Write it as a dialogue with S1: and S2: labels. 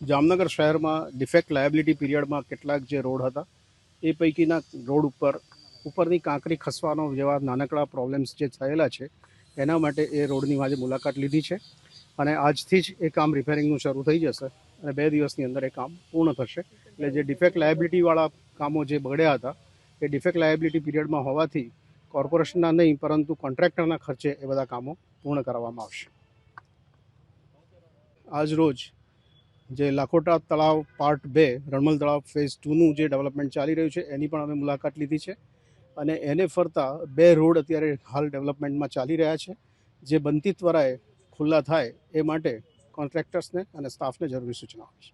S1: જામનગર શહેરમાં defect liability પીરિયડમાં કેટલાક જે રોડ હતા એ પૈકીના રોડ ઉપરની કાંકરી ખસવાનો જેવા નાનકડા પ્રોબ્લેમ્સ જે થયેલા છે એના માટે એ રોડની આજે મુલાકાત લીધી છે અને આજથી જ એ કામ રિપેરિંગનું શરૂ થઈ જશે અને 2 દિવસની અંદર એ કામ પૂર્ણ થશે. એટલે જે ડિફેક્ટ લાયબિલિટીવાળા કામો જે બગડ્યા હતા એ ડિફેક્ટ લાયબિલિટી પીરિયડમાં હોવાથી કોર્પોરેશનના નહીં પરંતુ કોન્ટ્રાક્ટરના ખર્ચે એ બધા કામો પૂર્ણ કરવામાં આવશે. આજ રોજ જે લાખોટા તળાવ પાર્ટ 2 રણમલ તળાવ ફેઝ 2નું જે ડેવલપમેન્ટ ચાલી રહ્યું છે એની પણ અમે મુલાકાત લીધી છે અને એને ફરતા 2 રોડ અત્યારે હાલ ડેવલપમેન્ટમાં ચાલી રહ્યા છે જે બનતી ત્વરાએ ખુલ્લા થાય એ માટે કોન્ટ્રાક્ટર્સને અને સ્ટાફને જરૂરી સૂચના આપી છે.